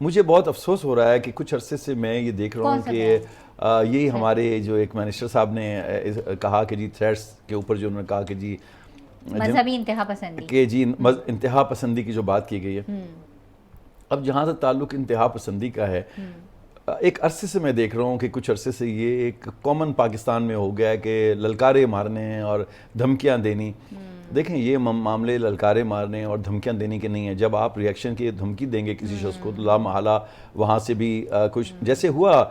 مجھے بہت افسوس ہو رہا ہے کہ کچھ عرصے سے میں یہ دیکھ رہا ہوں کہ یہی ہمارے جو ایک منسٹر صاحب نے کہا کہ جی تھریٹس کے اوپر جو انہوں نے کہا کہ جی مذہبی انتہا پسندی کہ جی انتہا پسندی کی جو بات کی گئی ہے. اب جہاں سے تعلق انتہا پسندی کا ہے، ایک عرصے سے میں دیکھ رہا ہوں کہ کچھ عرصے سے یہ ایک کامن پاکستان میں ہو گیا ہے کہ للکارے مارنے اور دھمکیاں دینی. دیکھیں یہ معاملے للکارے مارنے اور دھمکیاں دینے کے نہیں ہیں. جب آپ ریئیکشن کی دھمکی دیں گے کسی شخص کو تو لا محالہ وہاں سے بھی کچھ جیسے ہوا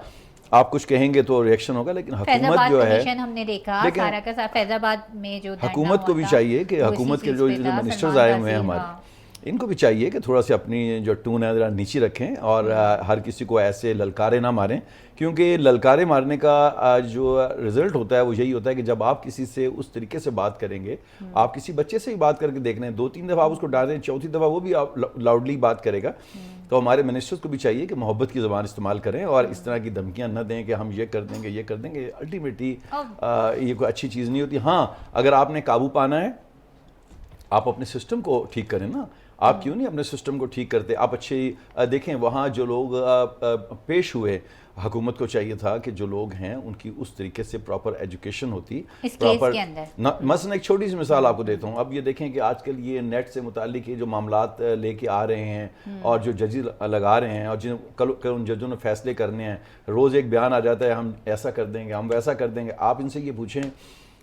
آپ کچھ کہیں گے تو ریئیکشن ہوگا. لیکن حکومت جو ہے ہم نے دیکھا سارا کا سارا فیض آباد میں جو حکومت کو بھی چاہیے کہ حکومت کے جو منسٹرز آئے ہوئے ہیں ہمارے، ان کو بھی چاہیے کہ تھوڑا سا اپنی جو ٹون ہے ذرا نیچی رکھیں اور ہر کسی کو ایسے للکارے نہ ماریں. کیونکہ للکارے مارنے کا جو رزلٹ ہوتا ہے وہ یہی ہوتا ہے کہ جب آپ کسی سے اس طریقے سے بات کریں گے، آپ کسی بچے سے ہی بات کر کے دیکھ لیں، 2-3 دفعہ آپ اس کو ڈانٹیں، چوتھی دفعہ وہ بھی لاؤڈلی بات کرے گا. تو ہمارے منسٹرز کو بھی چاہیے کہ محبت کی زبان استعمال کریں اور اس طرح کی دھمکیاں نہ دیں کہ ہم یہ کر دیں گے یہ کر دیں گے. الٹیمیٹلی یہ کوئی اچھی چیز نہیں ہوتی. ہاں اگر آپ نے قابو پانا ہے آپ اپنے سسٹم کو ٹھیک کریں نا. آپ کیوں نہیں اپنے سسٹم کو ٹھیک کرتے؟ آپ اچھے دیکھیں وہاں جو لوگ پیش ہوئے، حکومت کو چاہیے تھا کہ جو لوگ ہیں ان کی اس طریقے سے پراپر ایجوکیشن ہوتی پراپر. مثلا ایک چھوٹی سی مثال آپ کو دیتا ہوں. اب یہ دیکھیں کہ آج کل یہ نیٹ سے متعلق یہ جو معاملات لے کے آ رہے ہیں اور جو ججز لگا رہے ہیں اور کل ان ججوں نے فیصلے کرنے ہیں، روز ایک بیان آ جاتا ہے ہم ایسا کر دیں گے ہم ویسا کر دیں گے. آپ ان سے یہ پوچھیں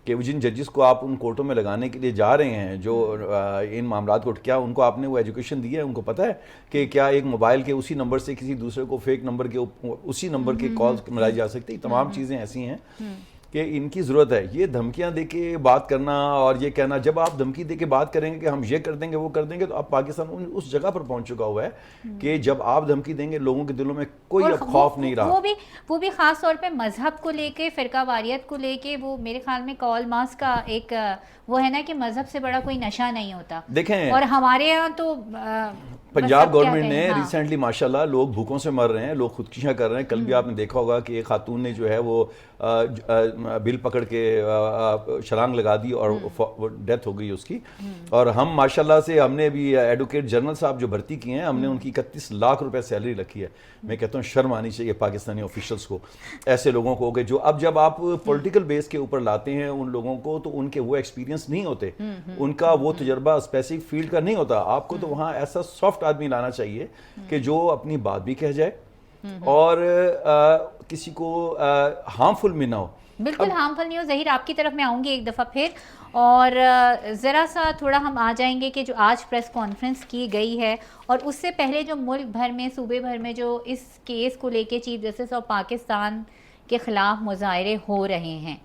کہ جن ججز کو آپ ان کورٹوں میں لگانے کے لیے جا رہے ہیں جو ان معاملات کو، کیا ان کو آپ نے وہ ایجوکیشن دی ہے؟ ان کو پتہ ہے کہ کیا ایک موبائل کے اسی نمبر سے کسی دوسرے کو فیک نمبر کے اسی نمبر کے کالز ملائی جا سکتی؟ تمام چیزیں ایسی ہیں کہ ان کی ضرورت ہے. یہ دھمکیاں دے کے بات کرنا اور یہ کہنا، جب آپ دھمکی دے کے بات کریں گے کہ ہم یہ کر دیں گے وہ کر دیں گے، تو اب پاکستان اس جگہ پر پہنچ چکا ہوا ہے کہ جب آپ دھمکی دیں گے لوگوں کے دلوں میں کوئی اب خوف نہیں رہا. وہ بھی خاص طور پہ مذہب کو لے کے، فرقہ واریت کو لے کے. وہ میرے خیال میں کال ماسک کا ایک وہ ہے نا کہ مذہب سے بڑا کوئی نشہ نہیں ہوتا. دیکھیں اور ہمارے یہاں تو پنجاب گورنمنٹ نے ریسنٹلی ماشاءاللہ لوگ بھوکوں سے مر رہے ہیں، لوگ خودکشیاں کر رہے ہیں. کل بھی آپ نے دیکھا ہوگا کہ ایک خاتون نے جو ہے وہ بل پکڑ کے چھلانگ لگا دی اور ڈیتھ ہو گئی اس کی. اور ہم ماشاءاللہ سے ہم نے بھی ایڈوکیٹ جنرل صاحب جو بھرتی کیے ہیں، ہم نے ان کی 31 لاکھ روپے سیلری رکھی ہے. میں کہتا ہوں شرم آنی چاہیے پاکستانی آفیشلز کو، ایسے لوگوں کو کہ جو اب جب آپ پولیٹیکل بیس کے اوپر لاتے ہیں ان لوگوں کو تو ان کے وہ ایکسپیرینس نہیں ہوتے، ان کا وہ تجربہ اسپیسیفک فیلڈ کا نہیں ہوتا. آپ کو تو وہاں ایسا سافٹ آدمی لانا چاہیے کہ جو اپنی بات بھی کہہ جائے اور کسی کو ہارمفل میں نہ ہو. بالکل ہارمفل نہیں ہو. ظہیر آپ کی طرف میں آؤں گی ایک دفعہ پھر، اور ذرا سا تھوڑا ہم آ جائیں گے کہ جو آج پریس کانفرنس کی گئی ہے اور اس سے پہلے جو ملک بھر میں صوبے بھر میں جو اس کیس کو لے کے چیف جسٹس آف پاکستان کے خلاف مظاہرے ہو رہے ہیں.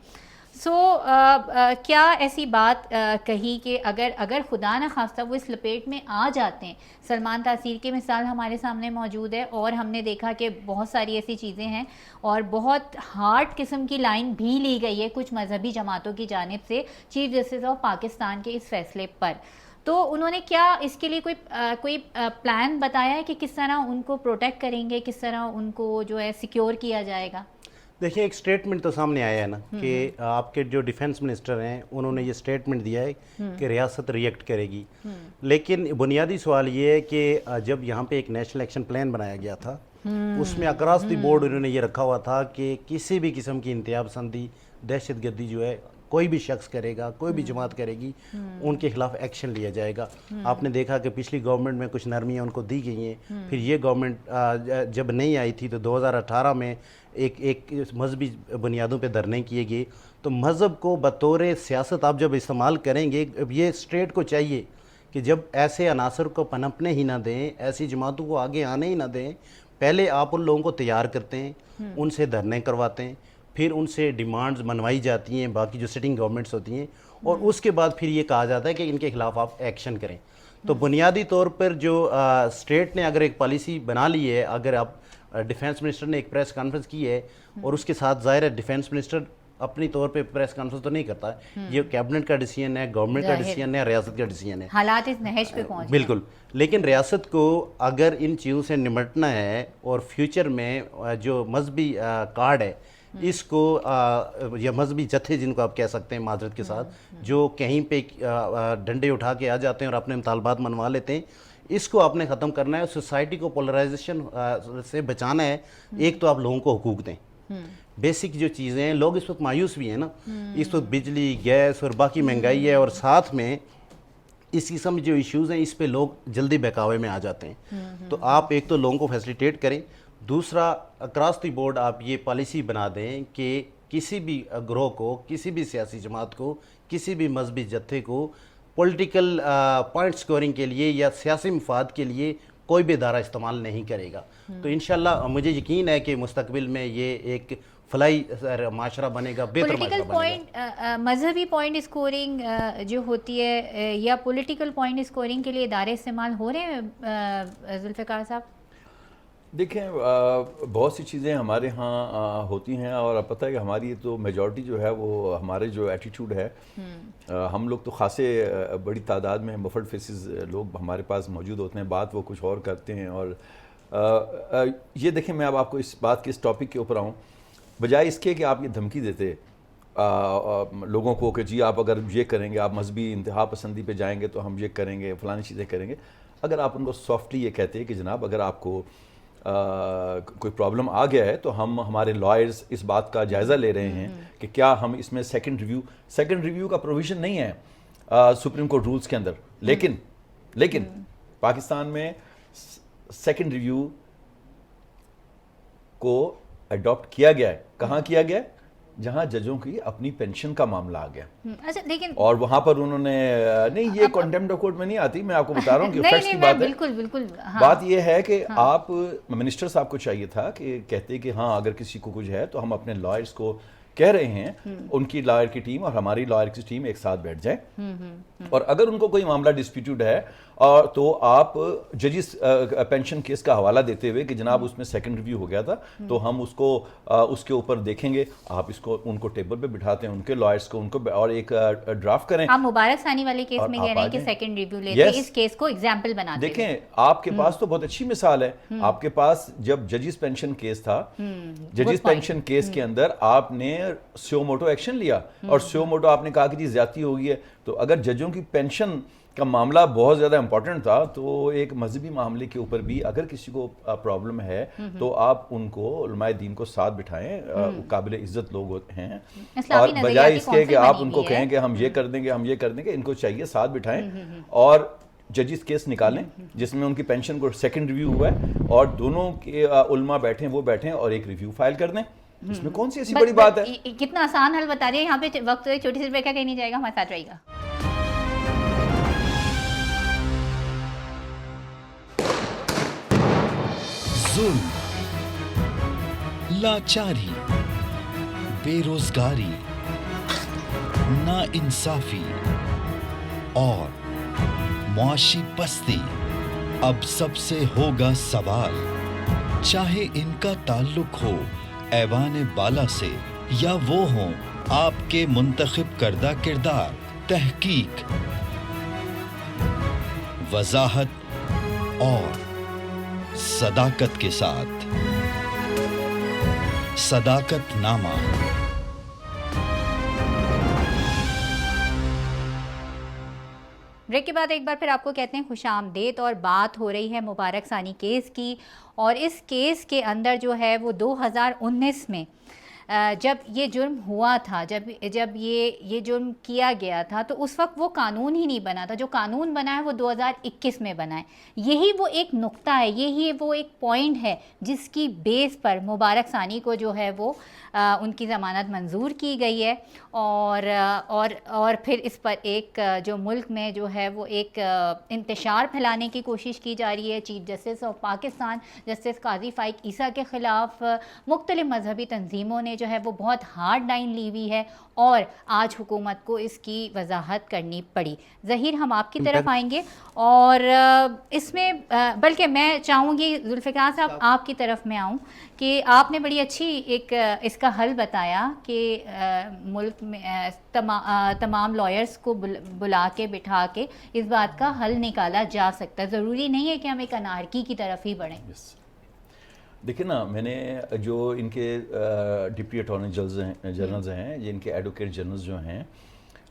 کیا ایسی بات کہی کہ اگر خدا نہ خواستہ وہ اس لپیٹ میں آ جاتے ہیں. سلمان تاثیر کی مثال ہمارے سامنے موجود ہے اور ہم نے دیکھا کہ بہت ساری ایسی چیزیں ہیں اور بہت ہارڈ قسم کی لائن بھی لی گئی ہے کچھ مذہبی جماعتوں کی جانب سے چیف جسٹس آف پاکستان کے اس فیصلے پر. تو انہوں نے کیا اس کے لیے کوئی پلان بتایا ہے کہ کس طرح ان کو پروٹیکٹ کریں گے، کس طرح ان کو جو ہے سیکیور کیا جائے گا؟ دیکھیں ایک سٹیٹمنٹ تو سامنے آیا ہے نا کہ آپ کے جو ڈیفنس منسٹر ہیں انہوں نے یہ سٹیٹمنٹ دیا ہے کہ ریاست ریئیکٹ کرے گی. لیکن بنیادی سوال یہ ہے کہ جب یہاں پہ ایک نیشنل ایکشن پلان بنایا گیا تھا اس میں اکراس دی بورڈ انہوں نے یہ رکھا ہوا تھا کہ کسی بھی قسم کی انتہا پسندی، دہشت گردی جو ہے کوئی بھی شخص کرے گا، کوئی بھی جماعت کرے گی، ان کے خلاف ایکشن لیا جائے گا. آپ نے دیکھا کہ پچھلی گورنمنٹ میں کچھ نرمیاں ان کو دی گئی ہیں. پھر یہ گورنمنٹ جب نہیں آئی تھی تو 2018 میں ایک مذہبی بنیادوں پہ دھرنے کیے گئے. تو مذہب کو بطور سیاست آپ جب استعمال کریں گے، یہ اسٹیٹ کو چاہیے کہ جب ایسے عناصر کو پنپنے ہی نہ دیں، ایسی جماعتوں کو آگے آنے ہی نہ دیں، پہلے آپ ان لوگوں کو تیار کرتے ہیں، ان سے دھرنے کرواتے ہیں، پھر ان سے ڈیمانڈز منوائی جاتی ہیں باقی جو سٹنگ گورنمنٹس ہوتی ہیں، اور اس کے بعد پھر یہ کہا جاتا ہے کہ ان کے خلاف آپ ایکشن کریں. تو بنیادی طور پر جو اسٹیٹ نے اگر ایک پالیسی بنا لی ہے، اگر آپ ڈیفنس منسٹر نے ایک پریس کانفرنس کی ہے اور اس کے ساتھ ظاہر ہے ڈیفنس منسٹر اپنی طور پہ پریس کانفرنس تو نہیں کرتا، یہ کیبنٹ کا ڈیسیژن ہے، گورنمنٹ کا ڈیسیژن ہے، ریاست کا ڈیسیژن ہے. حالات اس نہج پہ پہنچ بالکل. لیکن ریاست کو اگر ان چیزوں سے نمٹنا ہے اور فیوچر میں جو مذہبی کارڈ ہے اس کو یا مذہبی جتھے جن کو آپ کہہ سکتے ہیں معذرت کے ساتھ، جو کہیں پہ ڈنڈے اٹھا کے آ جاتے ہیں اور اپنے مطالبات منوا لیتے ہیں، اس کو آپ نے ختم کرنا ہے. سوسائٹی کو پولرائزیشن سے بچانا ہے. ایک تو آپ لوگوں کو حقوق دیں, بیسک جو چیزیں ہیں. لوگ اس وقت مایوس بھی ہیں نا, اس وقت بجلی, گیس اور باقی مہنگائی ہے, اور ساتھ میں اس قسم جو ایشوز ہیں اس پہ لوگ جلدی بہکاوے میں آ جاتے ہیں. تو آپ ایک تو لوگوں کو فیسیلیٹیٹ کریں, دوسرا اکراس دی بورڈ آپ یہ پالیسی بنا دیں کہ کسی بھی گروہ کو, کسی بھی سیاسی جماعت کو, کسی بھی مذہبی جتھے کو پولیٹیکل پوائنٹ سکورنگ کے لیے یا سیاسی مفاد کے لیے کوئی بھی ادارہ استعمال نہیں کرے گا. تو انشاءاللہ مجھے یقین ہے کہ مستقبل میں یہ ایک فلاحی معاشرہ بنے گا, بہتر معاشرہ پولیٹیکل بنے گا. پوائنٹ, مذہبی پوائنٹ اسکورنگ جو ہوتی ہے یا پولیٹیکل پوائنٹ اسکورنگ کے لیے ادارے استعمال ہو رہے ہیں ذوالفقار صاحب؟ دیکھیں بہت سی چیزیں ہمارے ہاں ہوتی ہیں, اور اب پتہ ہے کہ ہماری تو میجورٹی جو ہے وہ ہمارے جو ایٹیٹیوڈ ہے, ہم لوگ تو خاصے بڑی تعداد میں مفرد فیسز لوگ ہمارے پاس موجود ہوتے ہیں, بات وہ کچھ اور کرتے ہیں. اور یہ دیکھیں میں اب آپ کو اس بات کے اس ٹاپک کے اوپر آؤں, بجائے اس کے کہ آپ یہ دھمکی دیتے لوگوں کو کہ جی آپ اگر یہ کریں گے, آپ مذہبی انتہا پسندی پہ جائیں گے تو ہم یہ کریں گے, فلانی چیزیں کریں گے. اگر آپ ان کو سافٹلی یہ کہتے ہیں کہ جناب اگر آپ کو کوئی پرابلم آ گیا ہے تو ہمارے لائرز اس بات کا جائزہ لے رہے ہیں کہ کیا ہم اس میں سیکنڈ ریویو کا پروویژن نہیں ہے سپریم کورٹ رولز کے اندر, لیکن پاکستان میں سیکنڈ ریویو کو اڈاپٹ کیا گیا ہے. کہاں کیا گیا ہے؟ جہاں ججوں کی اپنی پینشن کا معاملہ آ گیا. اچھا لیکن اور وہاں پر انہوں نے نہیں, یہ کنٹیمپٹ آف کورٹ میں نہیں آتی, میں آپ کو بتا رہا ہوں کہ فیکٹس کی بات ہے. بالکل بات یہ ہے کہ آپ منسٹر صاحب کو چاہیے تھا کہ کہتے کہ ہاں اگر کسی کو کچھ ہے تو ہم اپنے لائرز کو کہہ رہے ہیں, ان کی لائر کی ٹیم اور ہماری لائر کی ٹیم ایک ساتھ بیٹھ جائیں, اور اگر ان کو کوئی معاملہ ڈسپیوٹڈ ہے اور تو آپ ججز پینشن کیس کا حوالہ دیتے ہوئے کہ جناب اس میں سیکنڈ ریویو ہو گیا تھا تو ہم اس کو اس کے اوپر دیکھیں گے, آپ اس کو ان کو ٹیبل پہ بٹھاتے ہیں, ان کے لائرز کو, ان کو, اور ایک ڈرافٹ کریں. آپ مبارک ثانی والے کیس میں کہہ رہے ہیں کہ سیکنڈ ریویو لیتے ہیں, اس کیس کو ایگزامپل بناتے ہیں. دیکھیں آپ کے پاس تو بہت اچھی مثال ہے, آپ کے پاس جب ججز پینشن کیس تھا, ججز پینشن کیس کے اندر آپ نے سیو موٹو ایکشن لیا, اور سیو موٹو آپ نے کہا کہ جی زیادتی ہو گئی ہے. تو اگر ججوں کی پینشن کا معاملہ بہت زیادہ امپورٹنٹ تھا تو ایک مذہبی معاملے کے اوپر بھی اگر کسی کو پرابلم ہے تو آپ ان کو علماء دین کو ساتھ بٹھائیں, قابل عزت لوگ ہیں, اور بجائے اس کے کہ آپ ان کو کہیں کہ ہم یہ کر دیں گے, ہم یہ کر دیں گے, ان کو چاہیے ساتھ بٹھائیں اور ججز کیس نکالیں جس میں ان کی پینشن کو سیکنڈ ریویو ہوا ہے, اور دونوں کے علماء بیٹھیں, وہ بیٹھیں اور ایک ریویو فائل کر دیں. اس میں کون سی ایسی بڑی بات ہے؟ کتنا آسان حل بتا رہے ہیں. یہاں پہ وقت چھوٹی سی بریک ہے, کہیں نہیں جائے گا, ہمارے ساتھ رہے گا. ظلم, لاچاری, بے روزگاری, ناانصافی اور معاشی پستی اب سب سے ہوگا سوال. چاہے ان کا تعلق ہو ایوان بالا سے یا وہ ہوں آپ کے منتخب کردہ کردار. تحقیق, وضاحت اور صداقت کے ساتھ صداقت نامہ. بریک کے بعد ایک بار پھر آپ کو کہتے ہیں خوش آمدید, اور بات ہو رہی ہے مبارک ثانی کیس کی. اور اس کیس کے اندر جو ہے وہ 2019 میں جب یہ جرم ہوا تھا, جب یہ جرم کیا گیا تھا, تو اس وقت وہ قانون ہی نہیں بنا تھا. جو قانون بنا ہے وہ 2021 میں بنا ہے. یہی وہ ایک نقطہ ہے, یہی وہ ایک پوائنٹ ہے جس کی بیس پر مبارک ثانی کو جو ہے وہ ان کی ضمانت منظور کی گئی ہے. اور پھر اس پر ایک جو ملک میں جو ہے وہ ایک انتشار پھیلانے کی کوشش کی جا رہی ہے. Chief justice of Pakistan justice قاضی فائق عیسیٰ کے خلاف مختلف مذہبی تنظیموں نے جو ہے وہ بہت ہارڈ لائن لی ہوئی ہے, اور آج حکومت کو اس کی وضاحت کرنی پڑی. ظہیر, ہم آپ کی طرف آئیں گے, اور اس میں بلکہ میں چاہوں گی ذوالفقار صاحب آپ کی طرف میں آؤں کہ آپ نے بڑی اچھی ایک اس کا حل بتایا کہ ملک میں تمام لائرز کو بلا کے بٹھا کے اس بات کا حل نکالا جا سکتا ہے. ضروری نہیں ہے کہ ہم ایک انارکی کی طرف ہی بڑھیں. دیکھیں نا, میں نے جو ان کے ڈپٹی اٹارنی جنرلز ہیں, جن کے ایڈوکیٹ جنرلز جو ہیں,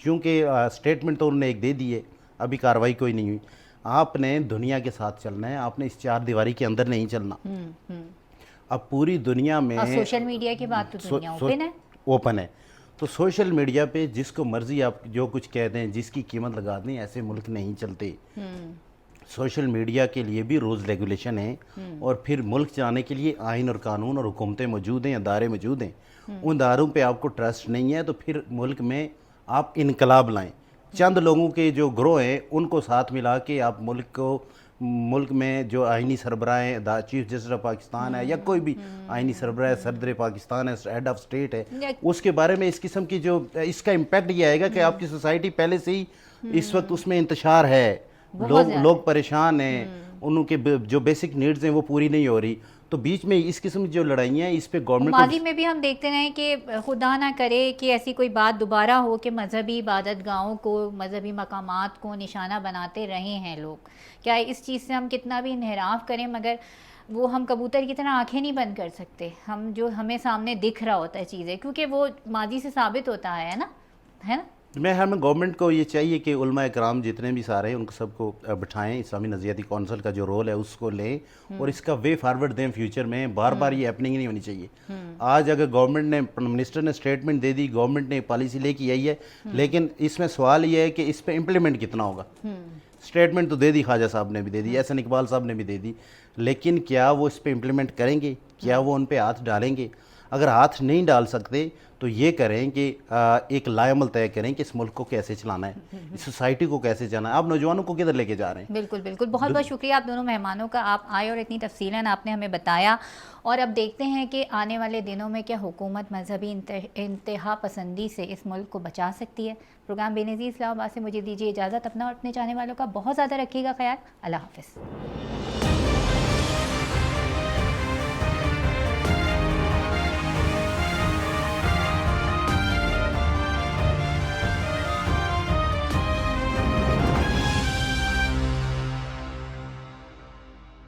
چونکہ اسٹیٹمنٹ تو انہوں نے ایک دے دی ہے، ابھی کارروائی کوئی نہیں ہوئی. آپ نے دنیا کے ساتھ چلنا ہے، آپ نے اس 4 دیواری کے اندر نہیں چلنا. اب پوری دنیا میں اور سوشل میڈیا کی بات تو دنیا اوپن ہے. اوپن ہے، تو سوشل میڈیا پہ جس کو مرضی آپ جو کچھ کہہ دیں، جس کی قیمت لگا دیں، ایسے ملک نہیں چلتے. سوشل میڈیا کے لیے بھی رولز ریگولیشن ہیں، اور پھر ملک چلانے کے لیے آئین اور قانون اور حکومتیں موجود ہیں، ادارے موجود ہیں. ان اداروں پہ آپ کو ٹرسٹ نہیں ہے تو پھر ملک میں آپ انقلاب لائیں. چند لوگوں کے جو گروہ ہیں ان کو ساتھ ملا کے آپ ملک میں جو آئینی سربراہ ہیں، چیف جسٹس آف پاکستان ہے یا کوئی بھی آئینی سربراہ ہے، صدر پاکستان ہے، ہیڈ آف اسٹیٹ ہے، اس کے بارے میں اس قسم کی جو اس کا امپیکٹ یہ آئے گا کہ آپ کی سوسائٹی پہلے سے ہی اس وقت اس میں انتشار ہے، لوگ پریشان ہیں، ان کے جو بیسک نیڈز ہیں وہ پوری نہیں ہو رہی. تو بیچ میں اس قسم کی جو لڑائیاں ہیں اس پہ گورنمنٹ ماضی میں بھی ہم دیکھتے رہے کہ خدا نہ کرے کہ ایسی کوئی بات دوبارہ ہو کہ مذہبی عبادت گاہوں کو، مذہبی مقامات کو نشانہ بناتے رہے ہیں لوگ. کیا اس چیز سے ہم کتنا بھی انحراف کریں مگر وہ ہم کبوتر کی طرح آنکھیں نہیں بند کر سکتے. ہم جو ہمیں سامنے دکھ رہا ہوتا ہے چیزیں، کیونکہ وہ ماضی سے ثابت ہوتا ہے نا. ہمیں گورنمنٹ کو یہ چاہیے کہ علماء کرام جتنے بھی سارے ہیں ان کو سب کو بٹھائیں، اسلامی نظریاتی کونسل کا جو رول ہے اس کو لیں اور اس کا وے فارورڈ دیں فیوچر میں. بار بار یہ ہیپننگ نہیں ہونی چاہیے. آج اگر گورنمنٹ نے، منسٹر نے اسٹیٹمنٹ دے دی، گورنمنٹ نے پالیسی لے کے آئی ہے، لیکن اس میں سوال یہ ہے کہ اس پہ امپلیمنٹ کتنا ہوگا. اسٹیٹمنٹ تو دے دی، خواجہ صاحب نے بھی دے دی، احسن اقبال صاحب نے بھی دے دی، لیکن کیا وہ اس پہ امپلیمنٹ کریں گے؟ کیا وہ ان پہ ہاتھ ڈالیں گے؟ اگر ہاتھ نہیں ڈال سکتے تو یہ کریں کہ ایک لائے عمل طے کریں کہ اس ملک کو کیسے چلانا ہے، اس سوسائٹی کو کیسے چلانا ہے. آپ نوجوانوں کو کدھر لے کے جا رہے ہیں؟ بالکل بالکل. بہت بہت شکریہ آپ دونوں مہمانوں کا، آپ آئے اور اتنی تفصیلاً آپ نے ہمیں بتایا. اور اب دیکھتے ہیں کہ آنے والے دنوں میں کیا حکومت مذہبی انتہا پسندی سے اس ملک کو بچا سکتی ہے. پروگرام بے نظیر اسلام آباد سے مجھے دیجیے اجازت. اپنا اور اپنے چاہنے والوں کا بہت زیادہ رکھیے گا خیال. اللہ حافظ.